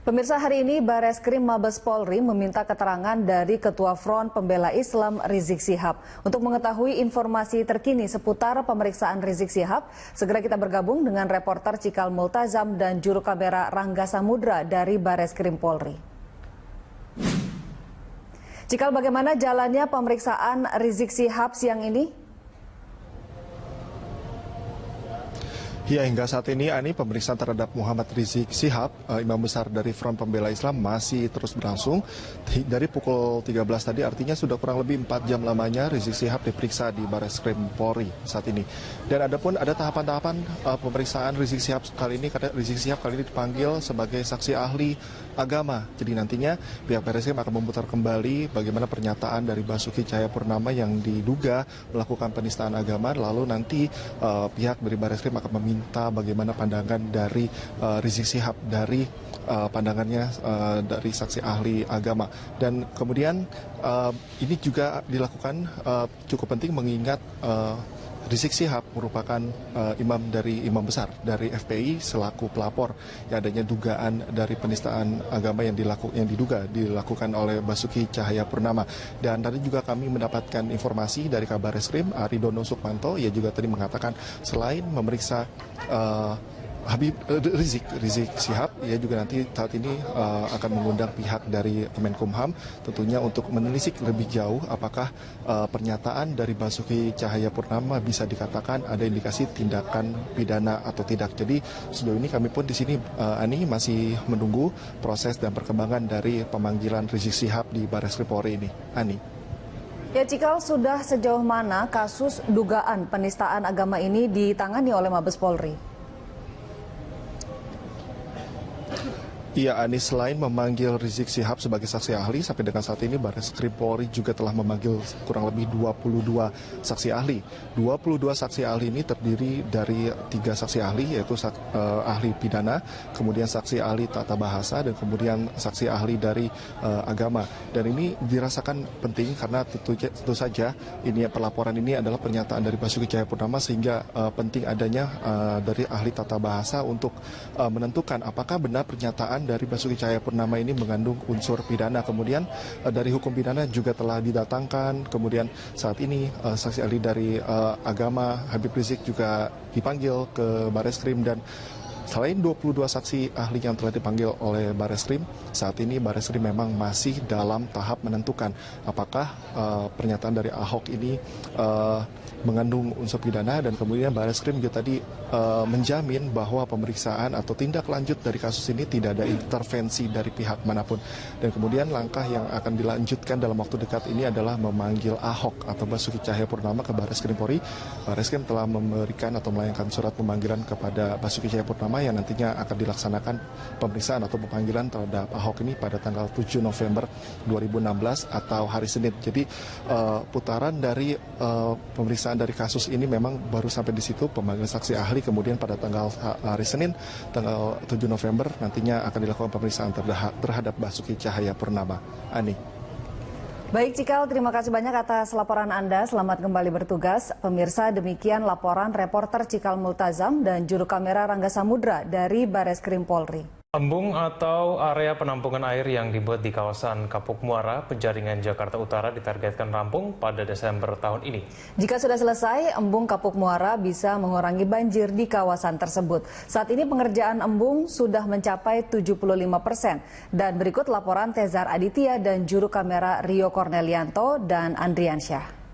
Pemirsa, hari ini Bareskrim Mabes Polri meminta keterangan dari Ketua Front Pembela Islam Rizik Syihab. Untuk mengetahui informasi terkini seputar pemeriksaan Rizik Syihab, segera kita bergabung dengan reporter Cikal Multazam dan juru kamera Rangga Samudra dari Bareskrim Polri. Cikal, bagaimana jalannya pemeriksaan Rizik Syihab siang ini? Ya, hingga saat ini, pemeriksaan terhadap Muhammad Rizik Syihab, imam besar dari Front Pembela Islam, masih terus berlangsung. Dari pukul 13 tadi, artinya sudah kurang lebih 4 jam lamanya Rizik Syihab diperiksa di Bareskrim Polri saat ini. Dan ada tahapan-tahapan pemeriksaan Rizik Syihab kali ini, karena Rizik Syihab kali ini dipanggil sebagai saksi ahli agama. Jadi nantinya pihak Bareskrim akan memutar kembali bagaimana pernyataan dari Basuki Cahayapurnama yang diduga melakukan penistaan agama. Lalu nanti pihak dari Bareskrim akan meminta bagaimana pandangan dari Rizik Syihab dari pandangannya dari saksi ahli agama. Dan kemudian ini juga dilakukan cukup penting mengingat Rizik Syihab merupakan imam besar dari FPI selaku pelapor yang adanya dugaan dari penistaan agama yang diduga dilakukan oleh Basuki Cahayapurnama. Dan tadi juga kami mendapatkan informasi dari Kabareskrim Aridono Sukmanto, ia juga tadi mengatakan selain memeriksa Rizik Syihab, ia juga nanti saat ini akan mengundang pihak dari Kemenkumham tentunya untuk menelisik lebih jauh apakah pernyataan dari Basuki Cahayapurnama bisa dikatakan ada indikasi tindakan pidana atau tidak. Jadi sejauh ini kami pun di sini masih menunggu proses dan perkembangan dari pemanggilan Rizik Syihab di Bareskrim Polri ini. Ya, Cikal, sudah sejauh mana kasus dugaan penistaan agama ini ditangani oleh Mabes Polri? Iya, selain memanggil Rizik Syihab sebagai saksi ahli, sampai dengan saat ini Bareskrim Polri juga telah memanggil kurang lebih 22 saksi ahli. 22 saksi ahli ini terdiri dari 3 saksi ahli, yaitu ahli pidana, kemudian saksi ahli tata bahasa, dan kemudian saksi ahli dari agama. Dan ini dirasakan penting karena tentu saja ini pelaporan ini adalah pernyataan dari Basuki Cahayapurnama, sehingga penting adanya dari ahli tata bahasa untuk menentukan apakah benar pernyataan dari Basuki Cahayapurnama ini mengandung unsur pidana. Kemudian dari hukum pidana juga telah didatangkan. Kemudian saat ini saksi ahli dari agama Habib Rizik juga dipanggil ke Bareskrim. Dan selain 22 saksi ahli yang telah dipanggil oleh Bareskrim, saat ini Bareskrim memang masih dalam tahap menentukan apakah pernyataan dari Ahok ini mengandung unsur pidana. Dan kemudian Bareskrim juga tadi menjamin bahwa pemeriksaan atau tindak lanjut dari kasus ini tidak ada intervensi dari pihak manapun. Dan kemudian langkah yang akan dilanjutkan dalam waktu dekat ini adalah memanggil Ahok atau Basuki Cahayapurnama ke Bareskrim Polri. Bareskrim telah memberikan atau melayangkan surat pemanggilan kepada Basuki Cahayapurnama yang nantinya akan dilaksanakan pemeriksaan atau pemanggilan terhadap Ahok ini pada tanggal 7 November 2016 atau hari Senin. Jadi putaran dari pemeriksaan dari kasus ini memang baru sampai di situ, pemanggilan saksi ahli. Kemudian pada tanggal hari Senin tanggal 7 November nantinya akan dilakukan pemeriksaan terhadap Basuki Cahayapurnama. Baik, Cikal, terima kasih banyak atas laporan Anda. Selamat kembali bertugas. Pemirsa, demikian laporan reporter Cikal Multazam dan juru kamera Rangga Samudra dari Bareskrim Polri. Embung atau area penampungan air yang dibuat di kawasan Kapuk Muara, Penjaringan, Jakarta Utara ditargetkan rampung pada Desember tahun ini. Jika sudah selesai, embung Kapuk Muara bisa mengurangi banjir di kawasan tersebut. Saat ini pengerjaan embung sudah mencapai 75%. Dan berikut laporan Tezar Aditya dan juru kamera Rio Cornelianto dan Andriansyah.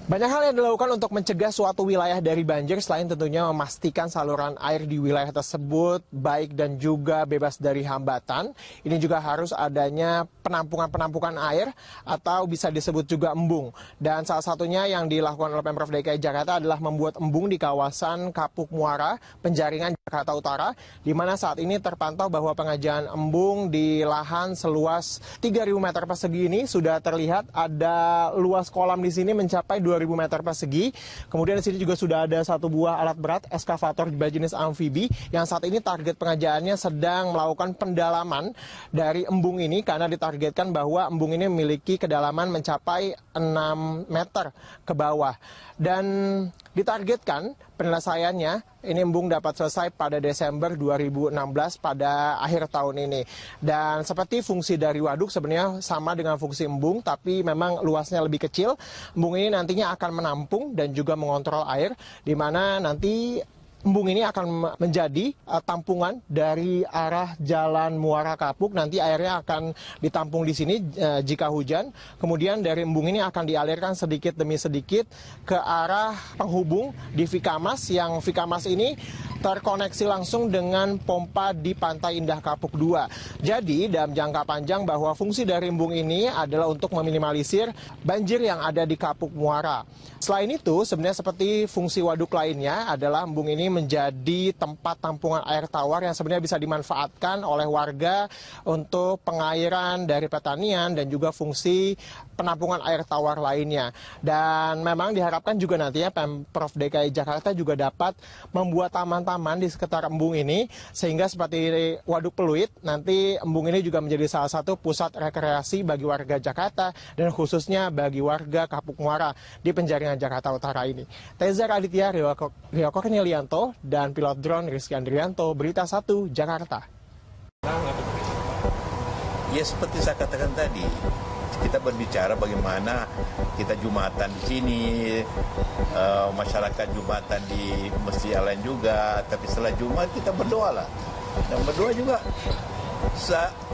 Banyak hal yang dilakukan untuk mencegah suatu wilayah dari banjir selain tentunya memastikan saluran air di wilayah tersebut baik dan juga bebas dari hambatan. Ini juga harus adanya penampungan air atau bisa disebut juga embung. Dan salah satunya yang dilakukan oleh Pemprov DKI Jakarta adalah membuat embung di kawasan Kapuk Muara, Penjaringan, Jakarta Utara, di mana saat ini terpantau bahwa pengerjaan embung di lahan seluas 3.000 meter persegi ini sudah terlihat ada luas kolam di sini mencapai 2.000 meter persegi. Kemudian di sini juga sudah ada satu buah alat berat eskavator berjenis amfibi yang saat ini target pengerjaannya sedang melakukan pendalaman dari embung ini karena ditargetkan bahwa embung ini memiliki kedalaman mencapai 6 meter ke bawah. Dan ditargetkan penyelesaiannya ini embung dapat selesai pada Desember 2016 pada akhir tahun ini. Dan seperti fungsi dari waduk sebenarnya sama dengan fungsi embung, tapi memang luasnya lebih kecil. Embung ini nantinya akan menampung dan juga mengontrol air, di mana nanti embung ini akan menjadi tampungan dari arah Jalan Muara Kapuk. Nanti airnya akan ditampung di sini jika hujan. Kemudian dari embung ini akan dialirkan sedikit demi sedikit ke arah penghubung di Vikamas, yang Vikamas ini terkoneksi langsung dengan pompa di Pantai Indah Kapuk 2. Jadi dalam jangka panjang bahwa fungsi dari embung ini adalah untuk meminimalisir banjir yang ada di Kapuk Muara. Selain itu, sebenarnya seperti fungsi waduk lainnya adalah embung ini menjadi tempat tampungan air tawar yang sebenarnya bisa dimanfaatkan oleh warga untuk pengairan dari pertanian dan juga fungsi penampungan air tawar lainnya. Dan memang diharapkan juga nantinya Pemprov DKI Jakarta juga dapat membuat taman-taman di sekitar embung ini, sehingga seperti Waduk Peluit, nanti embung ini juga menjadi salah satu pusat rekreasi bagi warga Jakarta dan khususnya bagi warga Kapuk Muara di penjaringan Jakarta Utara ini. Teza Raditya, Rio Cornelianto, dan pilot drone Rizky Andrianto, Berita 1, Jakarta. Ya seperti saya katakan tadi, kita berbicara bagaimana kita Jumatan di sini, masyarakat Jumatan di masjid lain juga, tapi setelah Jumat kita berdoa lah. Dan berdoa juga,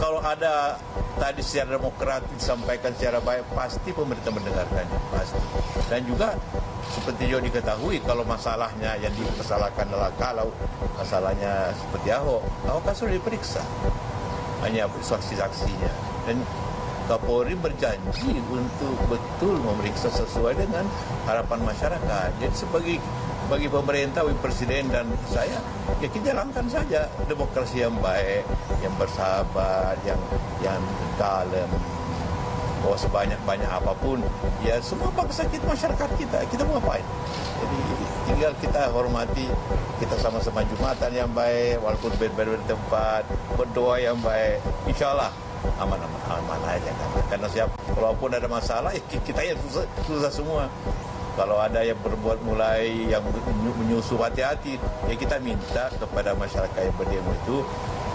kalau ada tadi secara demokratis disampaikan secara baik, pasti pemerintah mendengarkannya, pasti. Dan juga seperti yang diketahui, kalau masalahnya yang dipersalahkan adalah kalau masalahnya seperti Ahok kan sudah diperiksa, hanya saksi-saksinya. Dan Kapolri berjanji untuk betul memeriksa sesuai dengan harapan masyarakat. Jadi bagi pemerintah, bagi presiden dan saya, ya kita jalankan saja demokrasi yang baik, yang bersahabat, yang kalem. Bahwa sebanyak-banyak apapun, ya semua bangsa kita, masyarakat kita mau ngapain? Jadi tinggal kita hormati, kita sama-sama Jumatan yang baik, walaupun berbeda tempat, berdoa yang baik, insya Allah aman aja kan. Karena walaupun ada masalah, kita yang susah semua. Kalau ada yang berbuat mulai yang menyusup, hati-hati. Ya kita minta kepada masyarakat yang berdemo itu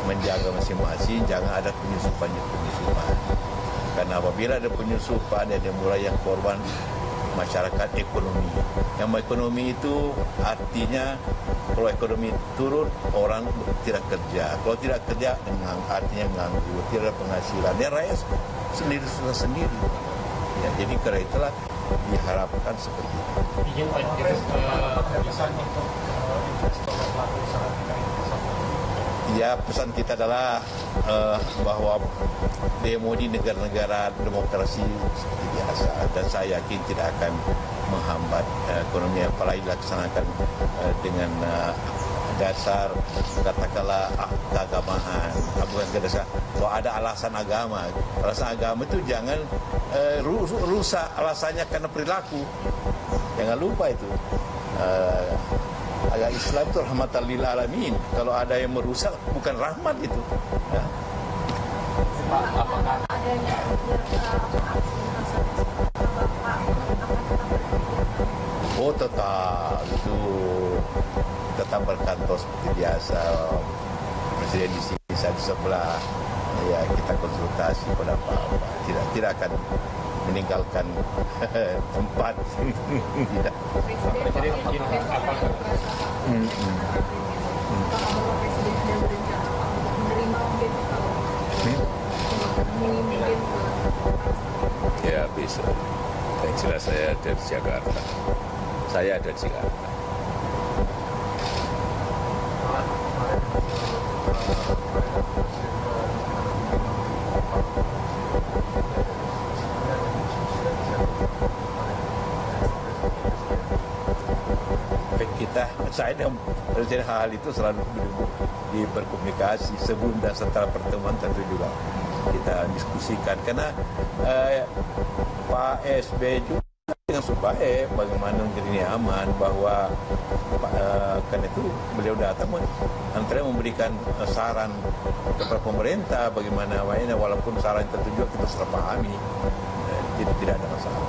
menjaga masing-masing, jangan ada penyusupan. Karena apabila ada penyusupan, ada mulai yang korban masyarakat ekonomi. Yang ekonomi itu artinya kalau ekonomi turun, orang tidak kerja. Kalau tidak kerja, artinya nganggur, tidak ada penghasilan. Dan rakyat sendiri. Ya, jadi karena itulah diharapkan seperti itu. Ya, pesan kita adalah bahwa demo di negara-negara demokrasi seperti biasa, dan saya yakin tidak akan menghambat ekonomi, apalagi dilaksanakan dengan dasar katakanlah keagamaan, bukan dasar kalau ada alasan agama itu jangan rusak alasannya karena perilaku, jangan lupa itu. Agama Islam itu rahmatan lil alamin. Kalau ada yang merusak, bukan rahmat itu. Ya. Oh tetap itu tetap berkantor seperti biasa. Presiden di sini, saya di sebelah. Ya kita konsultasi pada apa-apa. Tidak akan meninggalkan tempat. Tidak. Ya bisa. Yang jelas saya dari Jakarta. Saya ada di Jakarta. Saya dan Presiden hal itu selalu berkomunikasi sebelum dan setelah pertemuan, tentu juga kita diskusikan karena Pak SB juga dengan baik bagaimana menjadi aman, bahwa karena itu beliau datang antara memberikan saran kepada pemerintah bagaimana mainnya, walaupun saran tentu juga kita sudah pahami, tidak ada masalah.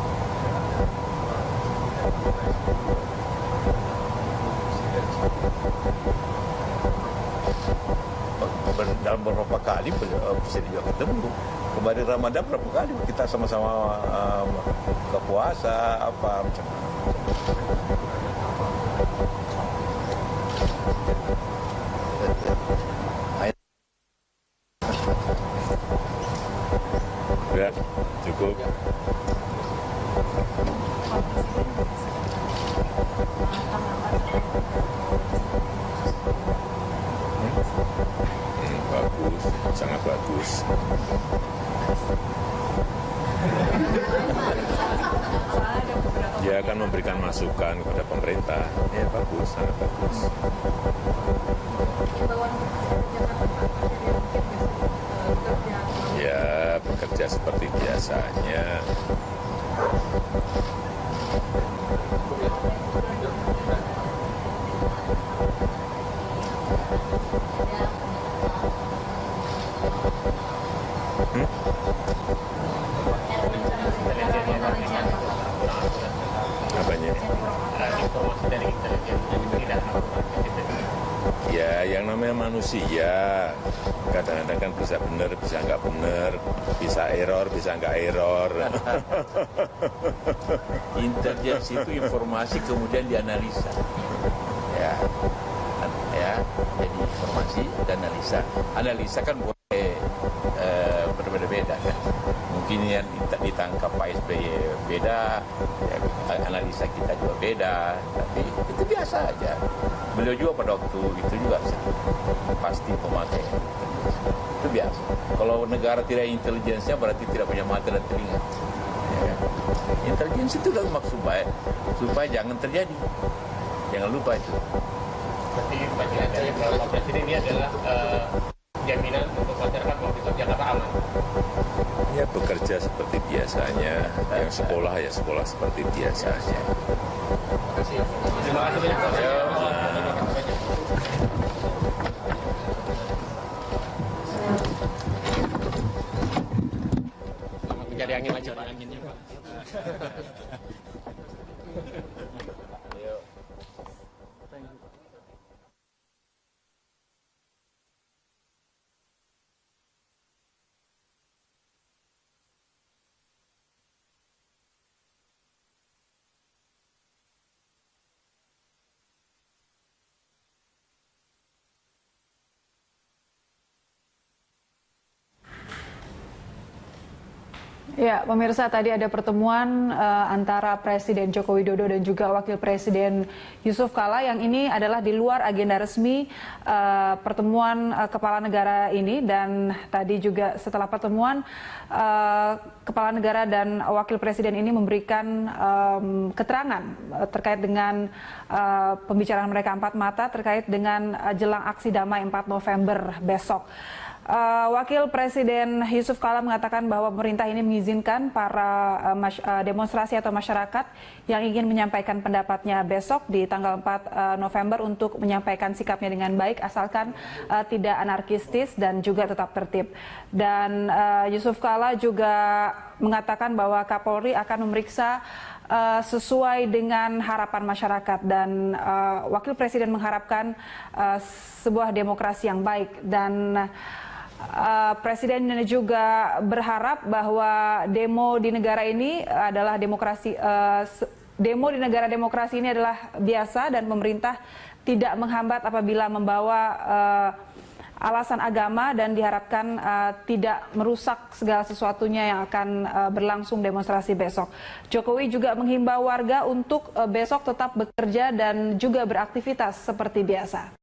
dalam beberapa kali presiden juga ketemu. Kemarin Ramadan berapa kali kita sama-sama ke puasa apa macam. Ya, cukup. Bagus, sangat bagus. Dia akan memberikan masukan kepada pemerintah. Ya, bagus, sangat bagus. Ya, bekerja seperti biasanya. Apanya? Ya, yang namanya manusia, kadang-kadang kan bisa benar, bisa nggak benar, bisa error, bisa nggak error. Intelijensi itu informasi kemudian dianalisa. Ya, jadi informasi dan analisa. Analisa kan boleh berbeda-beda kan. Mungkin yang ditangkap Pak SBY beda, ya, analisa kita juga beda, tapi itu biasa aja. Beliau juga pada waktu itu juga pasti pemakai. Itu biasa. Kalau negara tidak intelijensinya berarti tidak punya mata dan telinga. Ya. Intelijensi itu adalah maksud baik supaya jangan terjadi. Jangan lupa itu. Berarti bagi Anda Pak Presiden ini adalah jaminan untuk masyarakat bahwa besok Jakarta aman. Ya, bekerja seperti biasanya, yang sekolah ya sekolah seperti biasanya. Terima kasih banyak Pak. Selamat mencari angin aja Pak. Anginnya Pak. Ya, pemirsa, tadi ada pertemuan antara Presiden Joko Widodo dan juga Wakil Presiden Yusuf Kala yang ini adalah di luar agenda resmi pertemuan kepala negara ini, dan tadi juga setelah pertemuan kepala negara dan Wakil Presiden ini memberikan keterangan terkait dengan pembicaraan mereka empat mata terkait dengan jelang aksi damai 4 November besok. Wakil Presiden Yusuf Kala mengatakan bahwa pemerintah ini mengizinkan para demonstrasi atau masyarakat yang ingin menyampaikan pendapatnya besok di tanggal 4 November untuk menyampaikan sikapnya dengan baik asalkan tidak anarkistis dan juga tetap tertib. Dan Yusuf Kala juga mengatakan bahwa Kapolri akan memeriksa sesuai dengan harapan masyarakat, dan Wakil Presiden mengharapkan sebuah demokrasi yang baik, dan Presiden juga berharap bahwa demo di negara ini adalah demokrasi, demo di negara demokrasi ini adalah biasa, dan pemerintah tidak menghambat apabila membawa alasan agama, dan diharapkan tidak merusak segala sesuatunya yang akan berlangsung demonstrasi besok. Jokowi juga menghimbau warga untuk besok tetap bekerja dan juga beraktivitas seperti biasa.